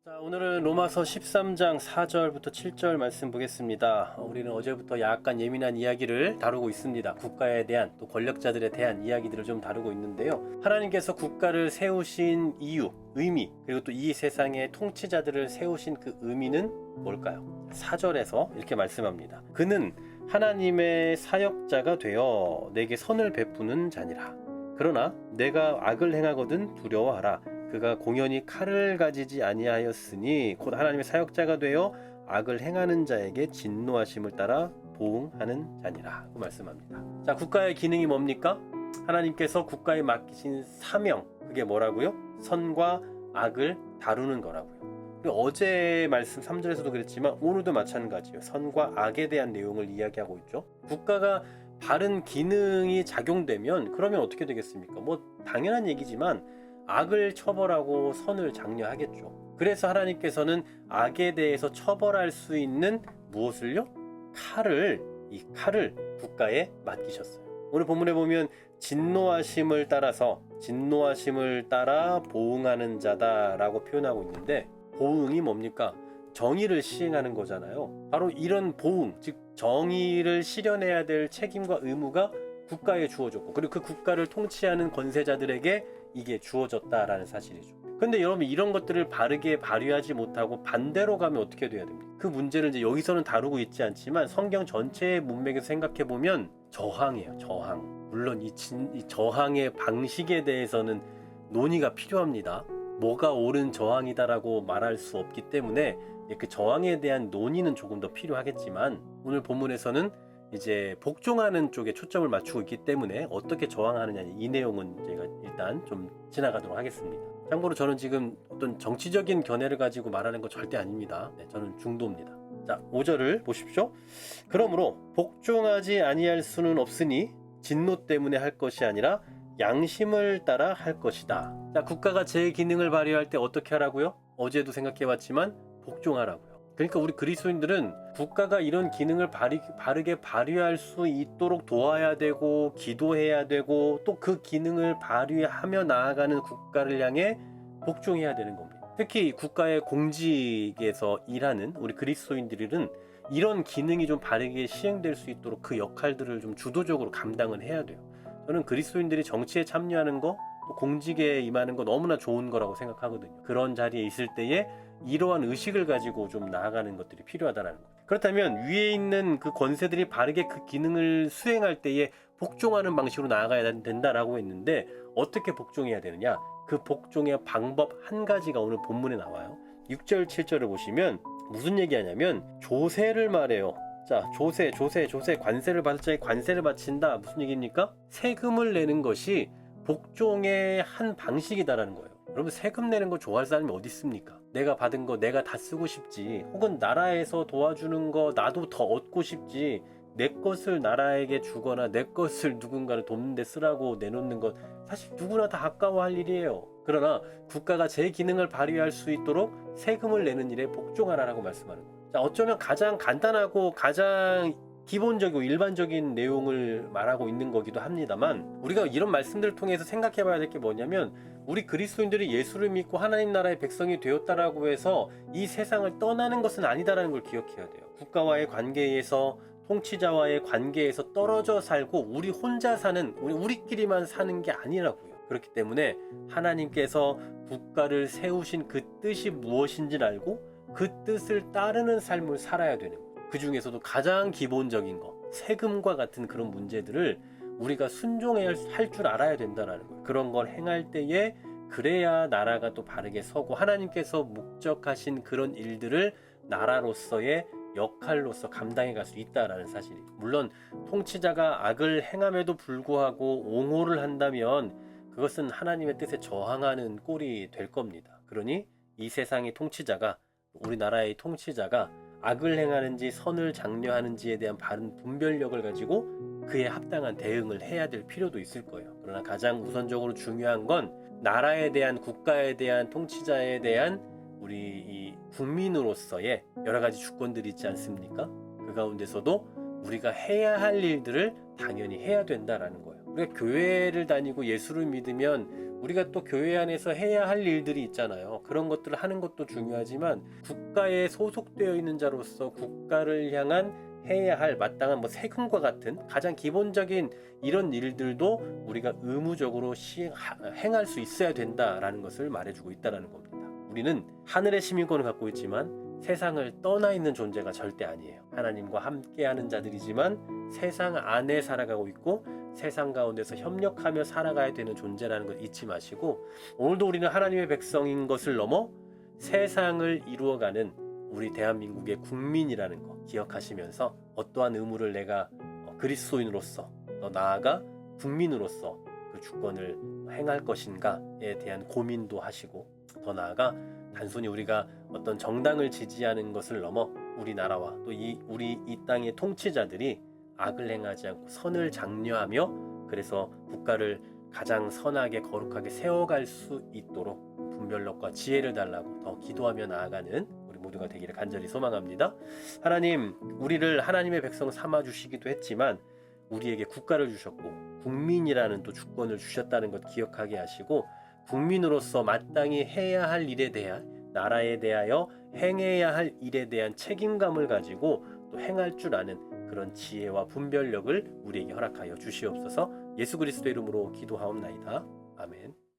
자, 오늘은 로마서 13장 4절부터 7절 말씀 보겠습니다. 우리는 어제부터 약간 예민한 이야기를 다루고 있습니다. 국가에 대한 또 권력자들에 대한 이야기들을 좀 다루고 있는데요. 하나님께서 국가를 세우신 이유, 의미, 그리고 또 이 세상의 통치자들을 세우신 그 의미는 뭘까요? 4절에서 이렇게 말씀합니다. 그는 하나님의 사역자가 되어 내게 선을 베푸는 자니라. 그러나 내가 악을 행하거든 두려워하라. 그가 공연히 칼을 가지지 아니하였으니 곧 하나님의 사역자가 되어 악을 행하는 자에게 진노하심을 따라 보응하는 자니라 고 말씀합니다. 자, 국가의 기능이 뭡니까? 하나님께서 국가에 맡기신 사명, 그게 뭐라고요? 선과 악을 다루는 거라고요. 그리고 어제 말씀 3절에서도 그랬지만 오늘도 마찬가지예요. 선과 악에 대한 내용을 이야기하고 있죠. 국가가 바른 기능이 작용되면 그러면 어떻게 되겠습니까? 뭐 당연한 얘기지만 악을 처벌하고 선을 장려하겠죠. 그래서 하나님께서는 악에 대해서 처벌할 수 있는 무엇을요? 이 칼을 국가에 맡기셨어요. 오늘 본문에 보면 진노하심을 따라 보응하는 자다라고 표현하고 있는데, 보응이 뭡니까? 정의를 시행하는 거잖아요. 바로 이런 보응, 즉 정의를 실현해야 될 책임과 의무가 국가에 주어졌고, 그리고 그 국가를 통치하는 권세자들에게 이게 주어졌다라는 사실이죠. 근데 여러분, 이런 것들을 바르게 발휘하지 못하고 반대로 가면 어떻게 돼야 됩니까? 그 문제를 이제 여기서는 다루고 있지 않지만 성경 전체의 문맥에서 생각해 보면 저항이에요. 저항. 물론 이 저항의 방식에 대해서는 논의가 필요합니다. 뭐가 옳은 저항이다라고 말할 수 없기 때문에 그 저항에 대한 논의는 조금 더 필요하겠지만, 오늘 본문에서는 이제 복종하는 쪽에 초점을 맞추고 있기 때문에 어떻게 저항하느냐, 이 내용은 제가 일단 좀 지나가도록 하겠습니다. 참고로 저는 지금 어떤 정치적인 견해를 가지고 말하는 거 절대 아닙니다. 저는 중도입니다. 자, 5절을 보십시오. 그러므로 복종하지 아니할 수는 없으니 진노 때문에 할 것이 아니라 양심을 따라 할 것이다. 자, 국가가 제 기능을 발휘할 때 어떻게 하라고요? 어제도 생각해봤지만 복종하라고요. 그러니까 우리 그리스도인들은 국가가 이런 기능을 바르게 발휘할 수 있도록 도와야 되고, 기도해야 되고, 또 그 기능을 발휘하며 나아가는 국가를 향해 복종해야 되는 겁니다. 특히 국가의 공직에서 일하는 우리 그리스도인들은 이런 기능이 좀 바르게 시행될 수 있도록 그 역할들을 좀 주도적으로 감당을 해야 돼요. 저는 그리스도인들이 정치에 참여하는 거, 또 공직에 임하는 거 너무나 좋은 거라고 생각하거든요. 그런 자리에 있을 때에 이러한 의식을 가지고 좀 나아가는 것들이 필요하다는 거. 그렇다면 위에 있는 그 권세들이 바르게 그 기능을 수행할 때에 복종하는 방식으로 나아가야 된다라고 했는데, 어떻게 복종해야 되느냐? 그 복종의 방법 한 가지가 오늘 본문에 나와요. 6절 7절을 보시면 무슨 얘기하냐면 조세를 말해요. 자, 조세, 관세를 받을 자에 관세를 바친다. 무슨 얘기입니까? 세금을 내는 것이 복종의 한 방식이다라는 거예요. 여러분, 세금 내는 거 좋아할 사람이 어디 있습니까? 내가 받은 거 내가 다 쓰고 싶지, 혹은 나라에서 도와주는 거 나도 더 얻고 싶지, 내 것을 나라에게 주거나 내 것을 누군가를 돕는 데 쓰라고 내놓는 것, 사실 누구나 다 아까워할 일이에요. 그러나 국가가 제 기능을 발휘할 수 있도록 세금을 내는 일에 복종하라라고 말씀하는 거예요. 자, 어쩌면 가장 간단하고 가장 기본적이고 일반적인 내용을 말하고 있는 거기도 합니다만, 우리가 이런 말씀들을 통해서 생각해 봐야 될 게 뭐냐면, 우리 그리스도인들이 예수를 믿고 하나님 나라의 백성이 되었다라고 해서 이 세상을 떠나는 것은 아니다라는 걸 기억해야 돼요. 국가와의 관계에서, 통치자와의 관계에서 떨어져 살고 우리 혼자 사는, 우리끼리만 사는 게 아니라고요. 그렇기 때문에 하나님께서 국가를 세우신 그 뜻이 무엇인지를 알고 그 뜻을 따르는 삶을 살아야 되는 거예요. 그 중에서도 가장 기본적인 거, 세금과 같은 그런 문제들을 우리가 순종해야 할 줄 알아야 된다는 거예요. 그런 걸 행할 때에 그래야 나라가 또 바르게 서고, 하나님께서 목적하신 그런 일들을 나라로서의 역할로서 감당해 갈 수 있다라는 사실이. 물론 통치자가 악을 행함에도 불구하고 옹호를 한다면 그것은 하나님의 뜻에 저항하는 꼴이 될 겁니다. 그러니 이 세상의 통치자가, 우리나라의 통치자가 악을 행하는지 선을 장려하는지에 대한 바른 분별력을 가지고 그에 합당한 대응을 해야 될 필요도 있을 거예요. 그러나 가장 우선적으로 중요한 건 나라에 대한, 국가에 대한, 통치자에 대한 우리 이 국민으로서의 여러 가지 주권들이 있지 않습니까? 그 가운데서도 우리가 해야 할 일들을 당연히 해야 된다라는 거예요. 우리가 교회를 다니고 예수를 믿으면 우리가 또 교회 안에서 해야 할 일들이 있잖아요. 그런 것들을 하는 것도 중요하지만 국가에 소속되어 있는 자로서 국가를 향한 해야 할 마땅한 세금과 같은 가장 기본적인 이런 일들도 우리가 의무적으로 행할 수 있어야 된다라는 것을 말해주고 있다는 겁니다. 우리는 하늘의 시민권을 갖고 있지만 세상을 떠나 있는 존재가 절대 아니에요. 하나님과 함께하는 자들이지만 세상 안에 살아가고 있고 세상 가운데서 협력하며 살아가야 되는 존재라는 것 잊지 마시고, 오늘도 우리는 하나님의 백성인 것을 넘어 세상을 이루어가는 우리 대한민국의 국민이라는 거 기억하시면서 어떠한 의무를 내가 그리스도인으로서 더 나아가 국민으로서 그 주권을 행할 것인가에 대한 고민도 하시고, 더 나아가 단순히 우리가 어떤 정당을 지지하는 것을 넘어 우리나라와 또 우리 이 땅의 통치자들이 악을 행하지 않고 선을 장려하며 그래서 국가를 가장 선하게 거룩하게 세워갈 수 있도록 분별력과 지혜를 달라고 더 기도하며 나아가는 우리 모두가 되기를 간절히 소망합니다. 하나님, 우리를 하나님의 백성 삼아 주시기도 했지만 우리에게 국가를 주셨고 국민이라는 또 주권을 주셨다는 것 기억하게 하시고, 국민으로서 마땅히 해야 할 일에 대한, 나라에 대하여 행해야 할 일에 대한 책임감을 가지고 또 행할 줄 아는 그런 지혜와 분별력을 우리에게 허락하여 주시옵소서. 예수 그리스도 이름으로 기도하옵나이다. 아멘.